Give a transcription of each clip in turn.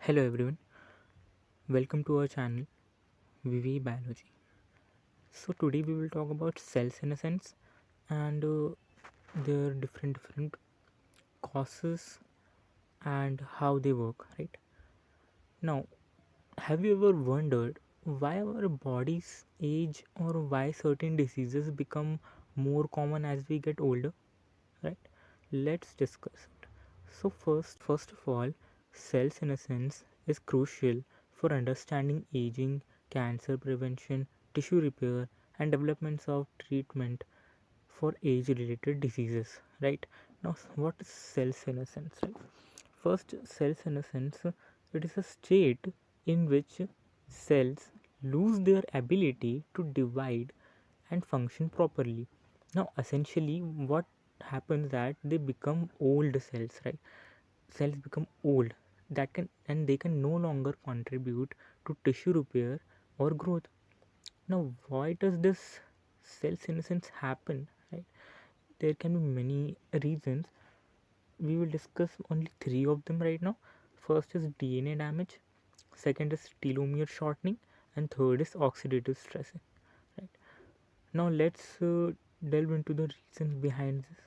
Hello everyone, welcome to our channel VV Biology. So today we will talk about cells in a sense and their different causes and how they work, right? Now, have you ever wondered why our bodies age or why certain diseases become more common as we get older, right? Let's discuss it. So first of all, cell senescence is crucial for understanding aging, cancer prevention, tissue repair, and developments of treatment for age-related diseases. Right now, what is cell senescence? Right. First, cell senescence. It is a state in which cells lose their ability to divide and function properly. Now, essentially, what happens that they become old cells, right? Cells become old that can and they can no longer contribute to tissue repair or growth. Now, why does this cell senescence happen? Right? There can be many reasons. We will discuss only three of them right now. First is DNA damage, second is telomere shortening, and third is oxidative stress. Right now, let's delve into the reasons behind this.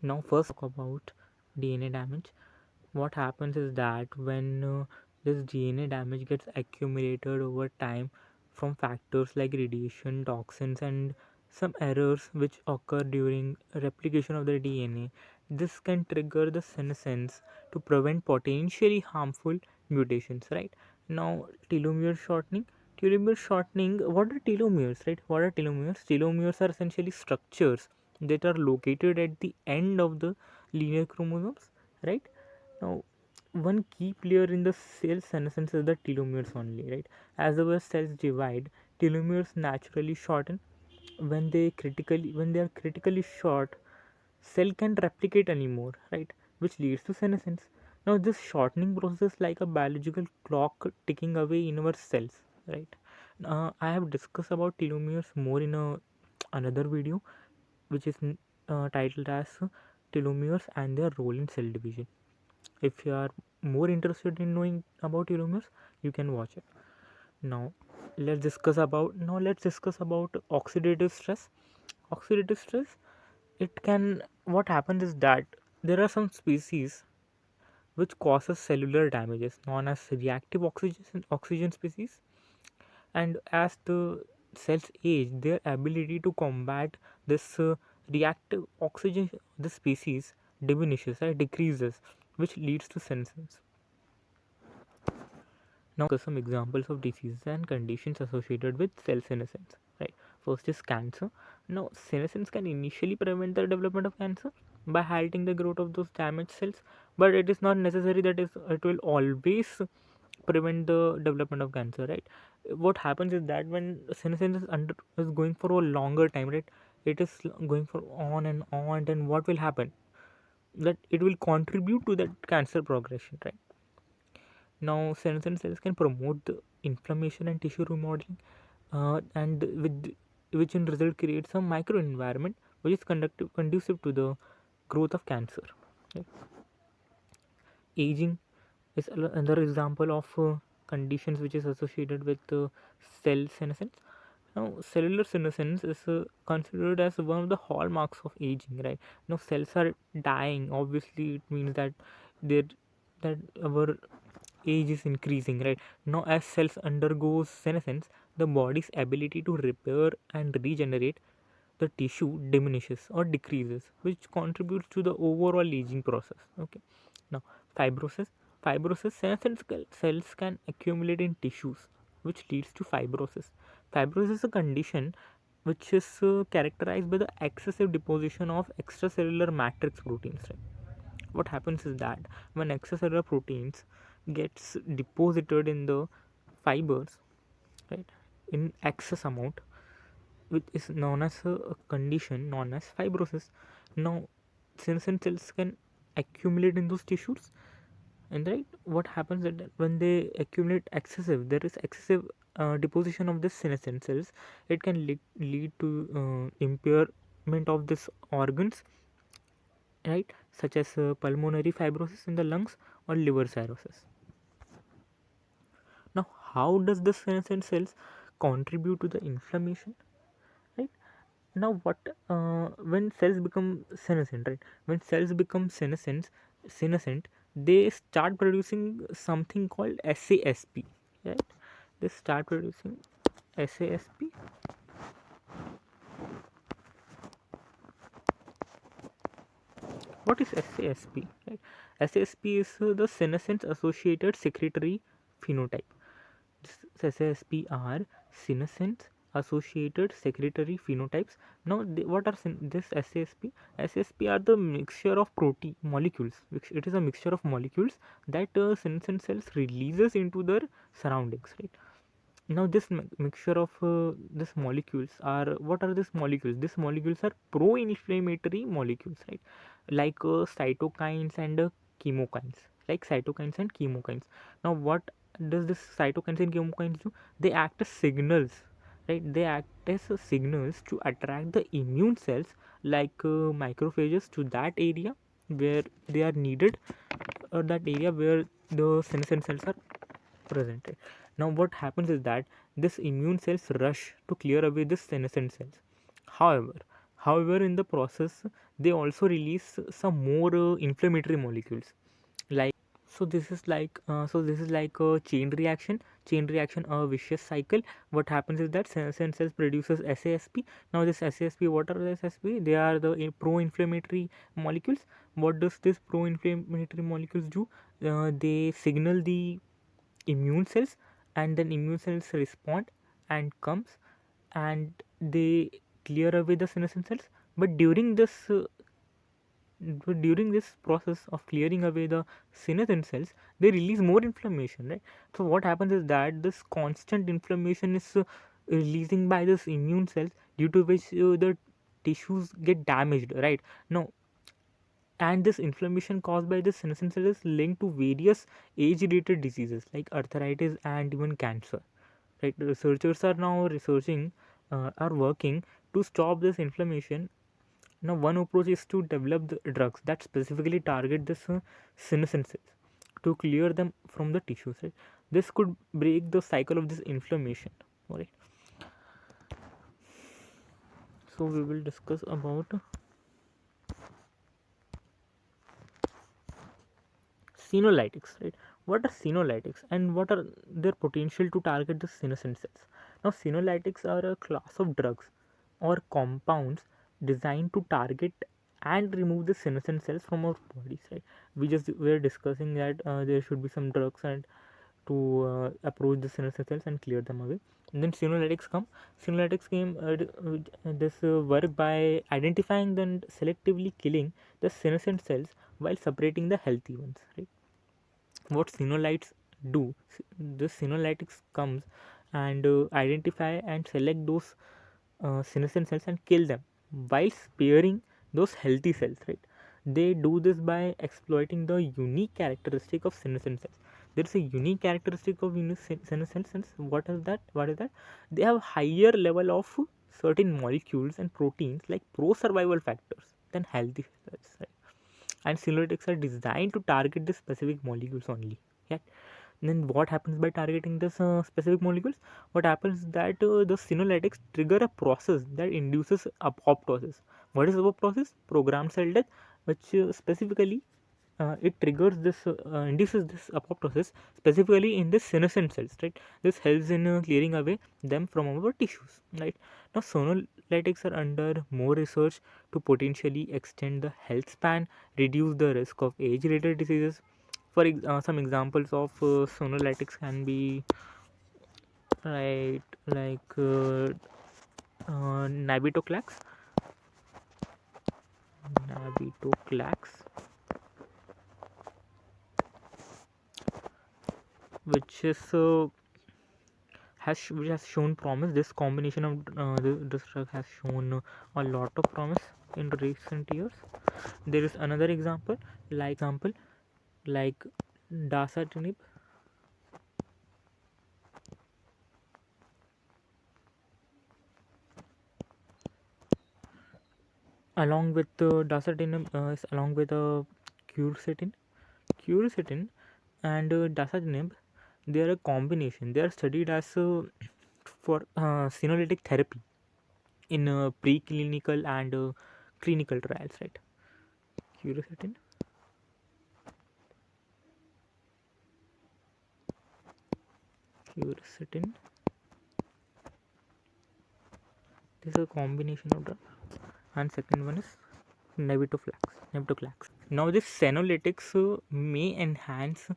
Now, first talk about DNA damage. What happens is that when this DNA damage gets accumulated over time from factors like radiation, toxins, and some errors which occur during replication of the DNA, this can trigger the senescence to prevent potentially harmful mutations. Right now, telomere shortening. What are telomeres? Right? What are telomeres? Telomeres are essentially structures that are located at the end of the linear chromosomes, right? Now, one key player in the cell senescence is the telomeres only, right? As our cells divide, telomeres naturally shorten. When they are critically short, cell can replicate anymore, right? Which leads to senescence. Now, this shortening process like a biological clock ticking away in our cells, right? I have discussed about telomeres more in another video, which is titled as telomeres and their role in cell division. If you are more interested in knowing about telomeres, you can watch it. Now let's discuss about oxidative stress. Oxidative stress, it can what happens is that there are some species which causes cellular damages known as reactive oxygen species, and as the cells age, their ability to combat this reactive oxygen, the species diminishes or decreases, which leads to senescence. Now, some examples of diseases and conditions associated with cell senescence. Right. First is cancer. Now, senescence can initially prevent the development of cancer by halting the growth of those damaged cells, but it is not necessary that it will always prevent the development of cancer. Right. What happens is that when senescence is going for a longer time, right, it is going for on and on, then what will happen? That it will contribute to that cancer progression, right? Now, senescent cells can promote the inflammation and tissue remodeling, and with which in result creates a microenvironment which is conducive to the growth of cancer. Right? Aging is another example of conditions which is associated with cell senescence. Now, cellular senescence is considered as one of the hallmarks of aging. Right now, cells are dying. Obviously, it means that they that our age is increasing. Right now, as cells undergoes senescence, the body's ability to repair and regenerate the tissue diminishes or decreases, which contributes to the overall aging process. Okay. Now, fibrosis. Senescent cells can accumulate in tissues, which leads to fibrosis. Fibrosis is a condition which is characterized by the excessive deposition of extracellular matrix proteins. Right? What happens is that when extracellular proteins gets deposited in the fibers, right, in excess amount, which is known as a condition known as fibrosis. Now, senescent cells can accumulate in those tissues, and right, what happens is that when they accumulate excessive, there is excessive deposition of this senescent cells. It can lead to impair of these organs, right, such as pulmonary fibrosis in the lungs or liver cirrhosis. Now, how does the senescent cells contribute to the inflammation? Right now, what when cells become senescent, right? When cells become senescent, they start producing something called SASP, right? They start producing SASP. What is SASP? Right? SASP is the senescence associated secretory phenotype. SASP are senescence associated secretory phenotypes. Now, what are this SASP? SASP are the mixture of protein molecules. Which it is a mixture of molecules that senescent cells releases into their surroundings. Right now, this mixture of these molecules are, what are these molecules? These molecules are pro-inflammatory molecules, right? Like cytokines and chemokines, like cytokines and chemokines. Now, what does this cytokines and chemokines do? They act as signals, right? They act as signals to attract the immune cells, like macrophages, to that area where they are needed, or that area where the senescent cells are presented. Now, what happens is that this immune cells rush to clear away the senescent cells. However, in the process, they also release some more inflammatory molecules. Like this is like a chain reaction, a vicious cycle. What happens is that senescent cells produces SASP. Now, this SASP, what are the SASP? They are the pro-inflammatory molecules. What does this pro-inflammatory molecules do? They signal the immune cells, and then immune cells respond and comes, and they clear away the senescent cells. But during this process of clearing away the senescent cells, they release more inflammation, right? So what happens is that this constant inflammation is releasing by this immune cells, due to which the tissues get damaged, right? Now, and this inflammation caused by the senescent cells is linked to various age-related diseases like arthritis and even cancer. Right? Researchers are now are working to stop this inflammation. Now, one approach is to develop the drugs that specifically target this senescent cells to clear them from the tissues. Right? This could break the cycle of this inflammation. Right? So we will discuss about Senolytics, right? What are senolytics and what are their potential to target the senescent cells? Now, senolytics are a class of drugs or compounds designed to target and remove the senescent cells from our bodies, right? We are discussing that there should be some drugs and to approach the senescent cells and clear them away. And then senolytics come. Senolytics came this work by identifying and selectively killing the senescent cells while separating the healthy ones, right? What Senolytes do, this Senolytics comes and identify and select those senescent cells and kill them while sparing those healthy cells, right? They do this by exploiting the unique characteristic of senescent cells. There is a unique characteristic of senescent cells. What is that? They have higher level of certain molecules and proteins like pro survival factors than healthy cells, right? And senolytics are designed to target the specific molecules only. Yeah. Then what happens by targeting this specific molecules? What happens is that the senolytics trigger a process that induces apoptosis. What is apoptosis? Programmed cell death, which specifically it triggers this induces this apoptosis specifically in the senescent cells, right? This helps in clearing away them from our tissues, right? Now, sonolytics are under more research to potentially extend the health span, reduce the risk of age related diseases. For some examples of sonolytics can be, right, like nabitoclax, nabitoclax, which is which has shown promise. This combination of this drug has shown a lot of promise in recent years. There is another example, like dasatinib, along with dasatinib, along with quercetin, quercetin and dasatinib, they are a combination. They are studied as for senolytic therapy in preclinical and clinical trials, right? Quercetin, quercetin. This is a combination of drug, and second one is navitoclax. Now, this senolytics may enhance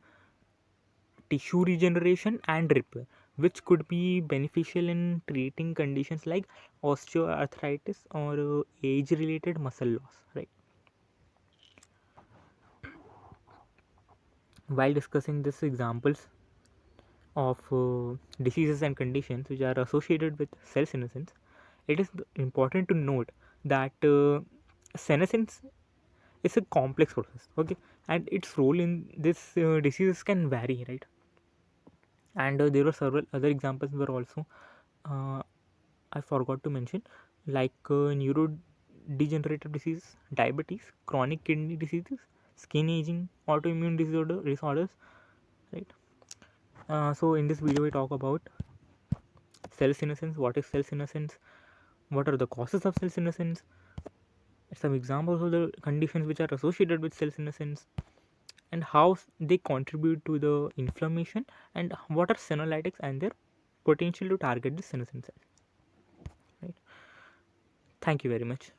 tissue regeneration and repair, which could be beneficial in treating conditions like osteoarthritis or age-related muscle loss. Right. While discussing these examples of diseases and conditions which are associated with cell senescence, it is important to note that senescence is a complex process. Okay, and its role in this diseases can vary, right? And there were several other examples were also uh, I forgot to mention, like neurodegenerative disease, diabetes, chronic kidney diseases, skin aging, autoimmune disorders, right? So in this video we talk about cell senescence. What is cell senescence? What are the causes of cell senescence? Some examples of the conditions which are associated with cell senescence, and how they contribute to the inflammation, and what are senolytics and their potential to target the senescent cells. Right. Thank you very much.